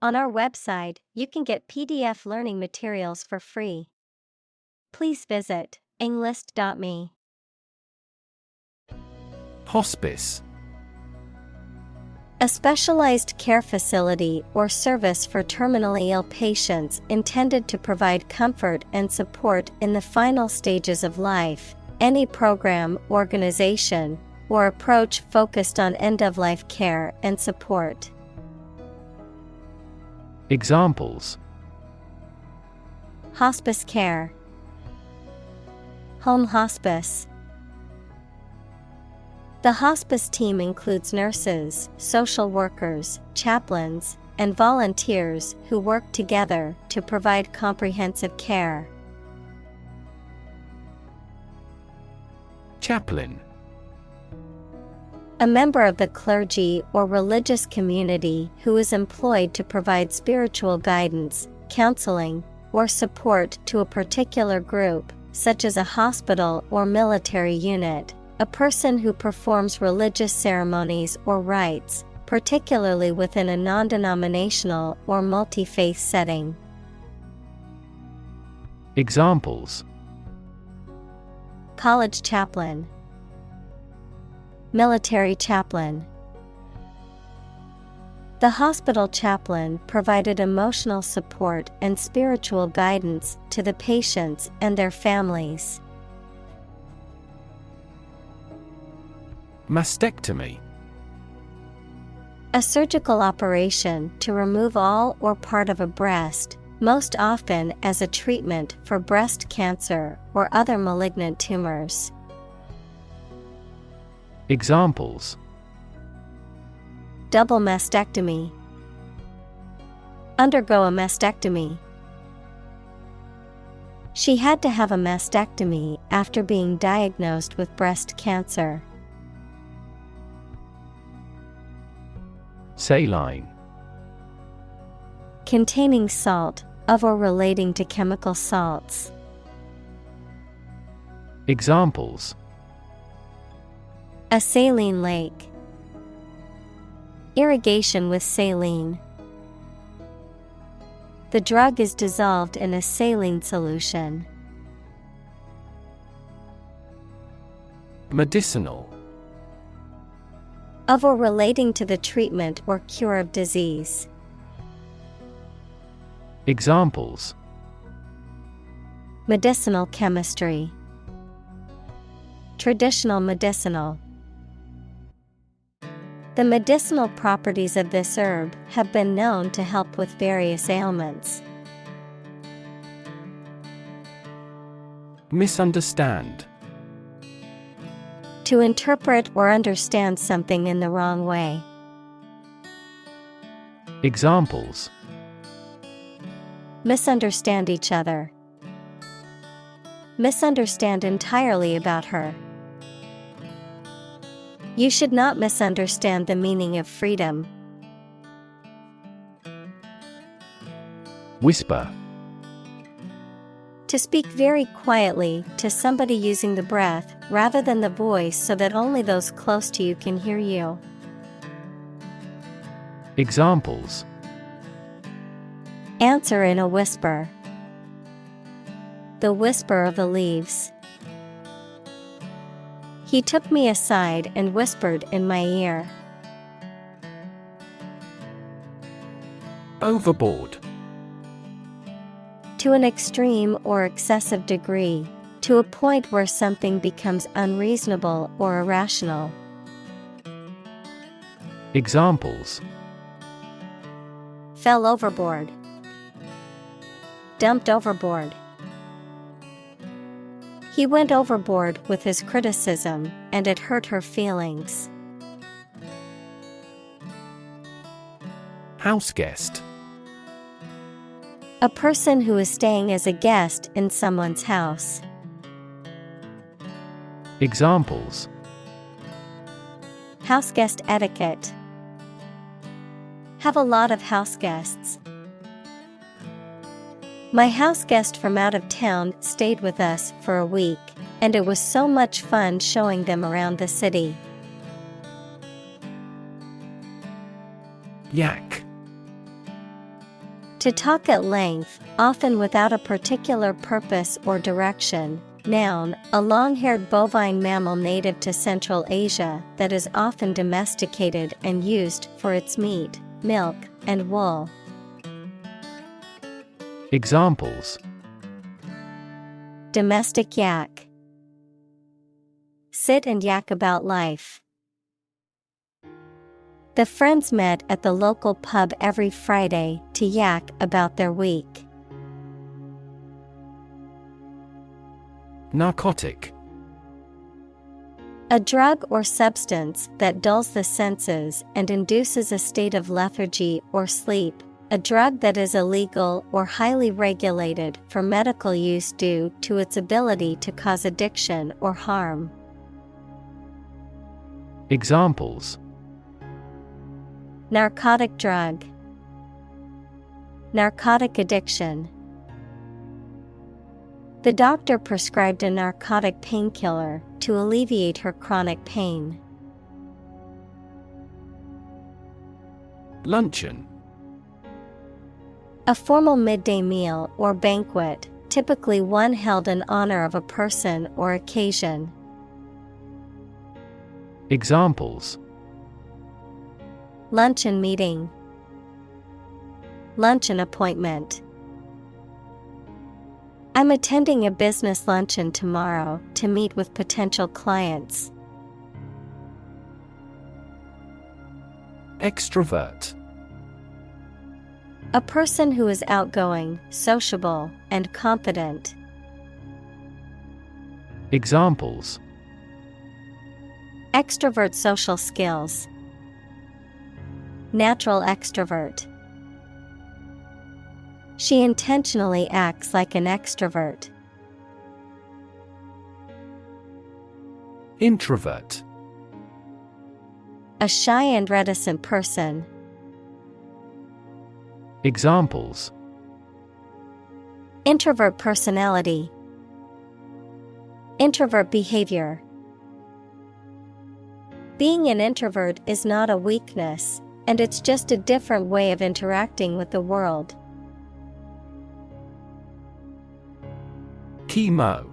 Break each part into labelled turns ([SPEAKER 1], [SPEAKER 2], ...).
[SPEAKER 1] On our website, you can get PDF learning materials for free. Please visit englist.me.
[SPEAKER 2] Hospice.
[SPEAKER 1] A specialized care facility or service for terminally ill patients intended to provide comfort and support in the final stages of life. Any program, organization, or approach focused on end-of-life care and support.
[SPEAKER 2] Examples:
[SPEAKER 1] hospice care, home hospice. The hospice team includes nurses, social workers, chaplains, and volunteers who work together to provide comprehensive care.
[SPEAKER 2] Chaplain.
[SPEAKER 1] A member of the clergy or religious community who is employed to provide spiritual guidance, counseling, or support to a particular group, such as a hospital or military unit. A person who performs religious ceremonies or rites, particularly within a non-denominational or multi-faith setting.
[SPEAKER 2] Examples:
[SPEAKER 1] college chaplain, military chaplain. The hospital chaplain provided emotional support and spiritual guidance to the patients and their families.
[SPEAKER 2] Mastectomy.
[SPEAKER 1] A surgical operation to remove all or part of a breast, most often as a treatment for breast cancer or other malignant tumors.
[SPEAKER 2] Examples:
[SPEAKER 1] double mastectomy, undergo a mastectomy. She had to have a mastectomy after being diagnosed with breast cancer.
[SPEAKER 2] Saline.
[SPEAKER 1] Containing salt, of or relating to chemical salts.
[SPEAKER 2] Examples:
[SPEAKER 1] a saline lake, irrigation with saline. The drug is dissolved in a saline solution.
[SPEAKER 2] Medicinal.
[SPEAKER 1] Of or relating to the treatment or cure of disease.
[SPEAKER 2] Examples:
[SPEAKER 1] medicinal chemistry, traditional medicinal. The medicinal properties of this herb have been known to help with various ailments.
[SPEAKER 2] Misunderstand.
[SPEAKER 1] To interpret or understand something in the wrong way.
[SPEAKER 2] Examples:
[SPEAKER 1] misunderstand each other. Misunderstand entirely about her. You should not misunderstand the meaning of freedom.
[SPEAKER 2] Whisper.
[SPEAKER 1] To speak very quietly to somebody using the breath rather than the voice so that only those close to you can hear you.
[SPEAKER 2] Examples:
[SPEAKER 1] answer in a whisper. The whisper of the leaves. He took me aside and whispered in my ear.
[SPEAKER 2] Overboard.
[SPEAKER 1] To an extreme or excessive degree, to a point where something becomes unreasonable or irrational.
[SPEAKER 2] Examples:
[SPEAKER 1] fell overboard, dumped overboard. He went overboard with his criticism, and it hurt her feelings.
[SPEAKER 2] Houseguest.
[SPEAKER 1] A person who is staying as a guest in someone's house.
[SPEAKER 2] Examples:
[SPEAKER 1] houseguest etiquette. Have a lot of house guests. My house guest from out of town stayed with us for a week, and it was so much fun showing them around the city.
[SPEAKER 2] Yak.
[SPEAKER 1] To talk at length, often without a particular purpose or direction. Noun, a long-haired bovine mammal native to Central Asia that is often domesticated and used for its meat, milk, and wool.
[SPEAKER 2] Examples:
[SPEAKER 1] Domestic yak. Sit and yak about life. The friends met at the local pub every Friday to yak about their week.
[SPEAKER 2] Narcotic.
[SPEAKER 1] A drug or substance that dulls the senses and induces a state of lethargy or sleep. A drug that is illegal or highly regulated for medical use due to its ability to cause addiction or harm.
[SPEAKER 2] Examples:
[SPEAKER 1] Narcotic drug. Narcotic addiction. The doctor prescribed a narcotic painkiller to alleviate her chronic pain.
[SPEAKER 2] Luncheon.
[SPEAKER 1] A formal midday meal or banquet, typically one held in honor of a person or occasion.
[SPEAKER 2] Examples:
[SPEAKER 1] Luncheon meeting. Luncheon appointment. I'm attending a business luncheon tomorrow to meet with potential clients.
[SPEAKER 2] Extrovert.
[SPEAKER 1] A person who is outgoing, sociable, and confident.
[SPEAKER 2] Examples:
[SPEAKER 1] Extrovert social skills. Natural extrovert. She intentionally acts like an extrovert.
[SPEAKER 2] Introvert.
[SPEAKER 1] A shy and reticent person.
[SPEAKER 2] Examples:
[SPEAKER 1] Introvert personality. Introvert behavior. Being an introvert is not a weakness, and it's just a different way of interacting with the world.
[SPEAKER 2] Chemo.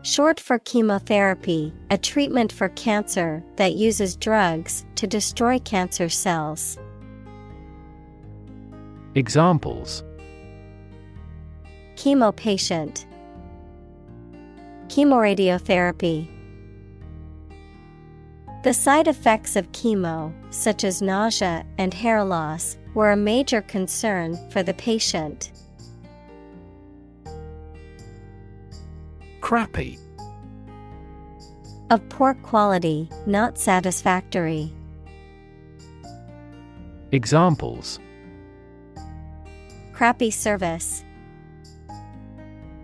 [SPEAKER 1] Short for chemotherapy, a treatment for cancer that uses drugs to destroy cancer cells.
[SPEAKER 2] Examples:
[SPEAKER 1] Chemo patient. Chemoradiotherapy. The side effects of chemo, such as nausea and hair loss, were a major concern for the patient.
[SPEAKER 2] Crappy.
[SPEAKER 1] Of poor quality, not satisfactory.
[SPEAKER 2] Examples:
[SPEAKER 1] Crappy service.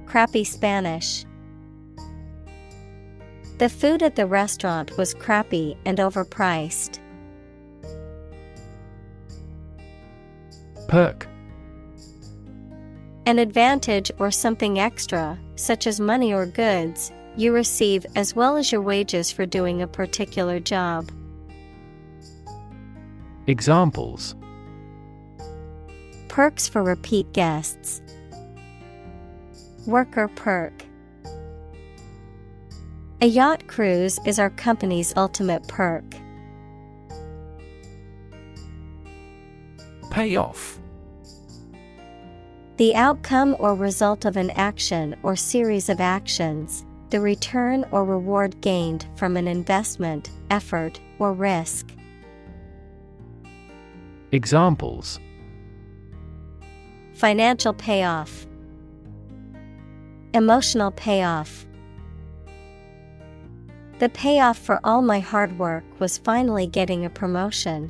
[SPEAKER 1] Crappy Spanish. The food at the restaurant was crappy and overpriced.
[SPEAKER 2] Perk.
[SPEAKER 1] An advantage or something extra, such as money or goods, you receive as well as your wages for doing a particular job.
[SPEAKER 2] Examples:
[SPEAKER 1] Perks for repeat guests. Worker perk. A yacht cruise is our company's ultimate perk.
[SPEAKER 2] Payoff.
[SPEAKER 1] The outcome or result of an action or series of actions, the return or reward gained from an investment, effort, or risk.
[SPEAKER 2] Examples:
[SPEAKER 1] Financial payoff. Emotional payoff. The payoff for all my hard work was finally getting a promotion.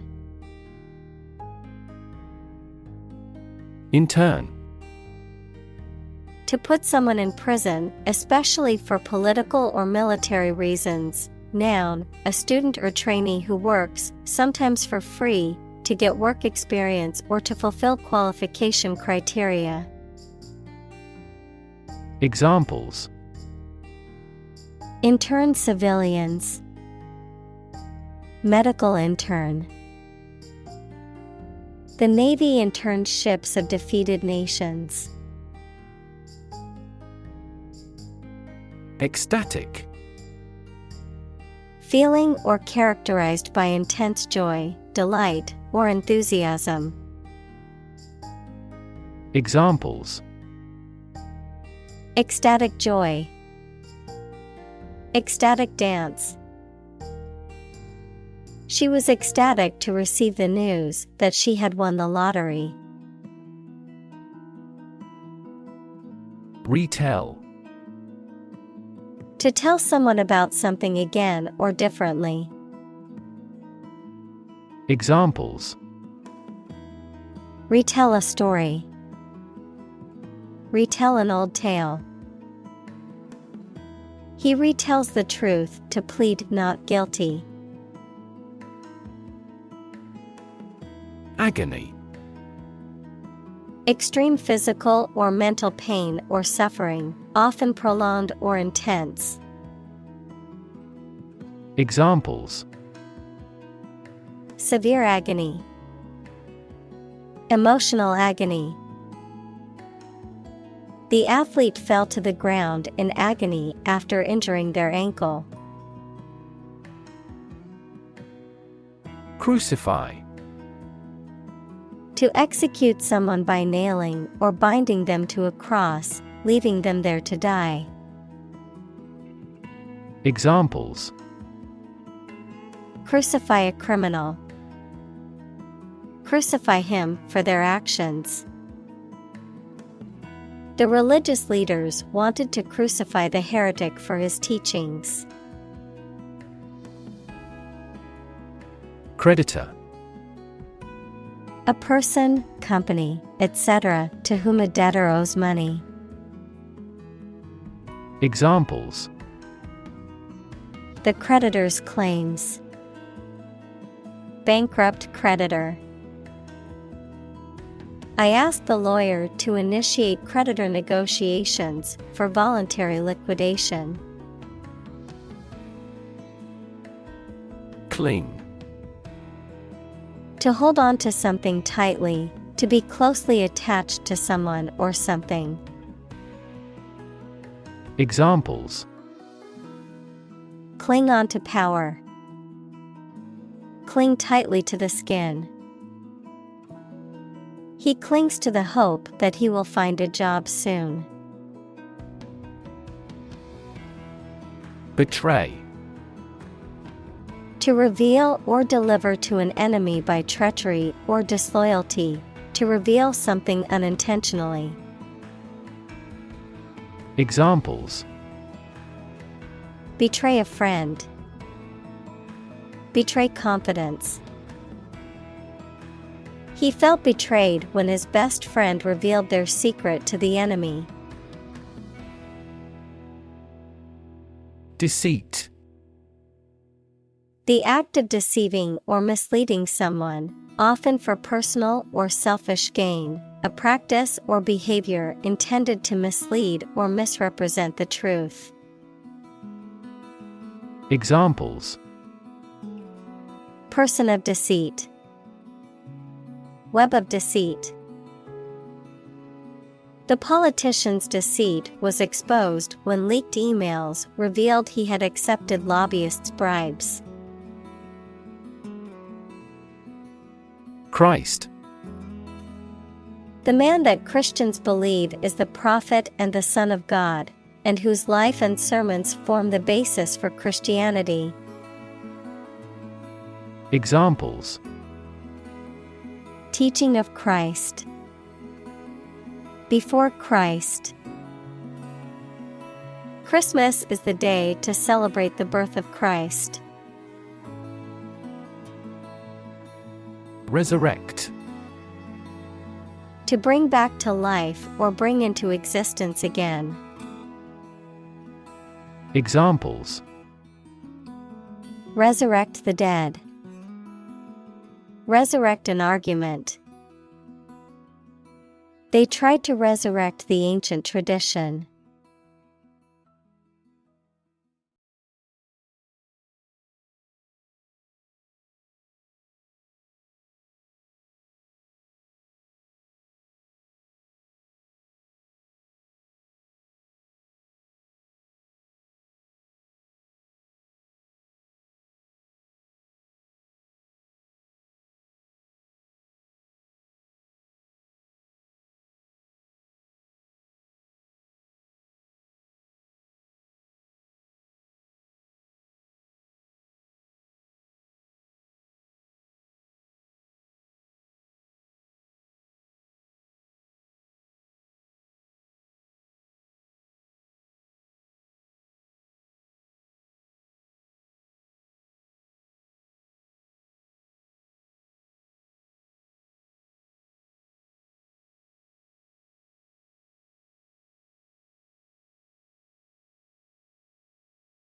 [SPEAKER 2] Intern.
[SPEAKER 1] To put someone in prison, especially for political or military reasons. Noun, a student or trainee who works, sometimes for free, to get work experience or to fulfill qualification criteria.
[SPEAKER 2] Examples:
[SPEAKER 1] Intern civilians. Medical intern. The Navy interned ships of defeated nations.
[SPEAKER 2] Ecstatic.
[SPEAKER 1] Feeling or characterized by intense joy, delight, or enthusiasm.
[SPEAKER 2] Examples:
[SPEAKER 1] Ecstatic joy. Ecstatic dance. She was ecstatic to receive the news that she had won the lottery.
[SPEAKER 2] Retell.
[SPEAKER 1] To tell someone about something again or differently.
[SPEAKER 2] Examples:
[SPEAKER 1] Retell a story. Retell an old tale. He retells the truth to plead not guilty.
[SPEAKER 2] Agony.
[SPEAKER 1] Extreme physical or mental pain or suffering, often prolonged or intense.
[SPEAKER 2] Examples:
[SPEAKER 1] Severe agony. Emotional agony. The athlete fell to the ground in agony after injuring their ankle.
[SPEAKER 2] Crucify.
[SPEAKER 1] To execute someone by nailing or binding them to a cross, leaving them there to die.
[SPEAKER 2] Examples:
[SPEAKER 1] Crucify a criminal. Crucify him for their actions. The religious leaders wanted to crucify the heretic for his teachings.
[SPEAKER 2] Creditor.
[SPEAKER 1] A person, company, etc., to whom a debtor owes money.
[SPEAKER 2] Examples:
[SPEAKER 1] The creditor's claims. Bankrupt creditor. I asked the lawyer to initiate creditor negotiations for voluntary liquidation.
[SPEAKER 2] Cling.
[SPEAKER 1] To hold on to something tightly, to be closely attached to someone or something.
[SPEAKER 2] Examples:
[SPEAKER 1] Cling on to power. Cling tightly to the skin. He clings to the hope that he will find a job soon.
[SPEAKER 2] Betray.
[SPEAKER 1] To reveal or deliver to an enemy by treachery or disloyalty, to reveal something unintentionally.
[SPEAKER 2] Examples:
[SPEAKER 1] Betray a friend. Betray confidence. He felt betrayed when his best friend revealed their secret to the enemy.
[SPEAKER 2] Deceit.
[SPEAKER 1] The act of deceiving or misleading someone, often for personal or selfish gain, a practice or behavior intended to mislead or misrepresent the truth.
[SPEAKER 2] Examples:
[SPEAKER 1] Person of deceit. Web of deceit. The politician's deceit was exposed when leaked emails revealed he had accepted lobbyists' bribes.
[SPEAKER 2] Christ.
[SPEAKER 1] The man that Christians believe is the prophet and the Son of God, and whose life and sermons form the basis for Christianity.
[SPEAKER 2] Examples:
[SPEAKER 1] Teaching of Christ. Before Christ. Christmas is the day to celebrate the birth of Christ.
[SPEAKER 2] Resurrect.
[SPEAKER 1] To bring back to life or bring into existence again.
[SPEAKER 2] Examples:
[SPEAKER 1] Resurrect the dead. Resurrect an argument. They tried to resurrect the ancient tradition.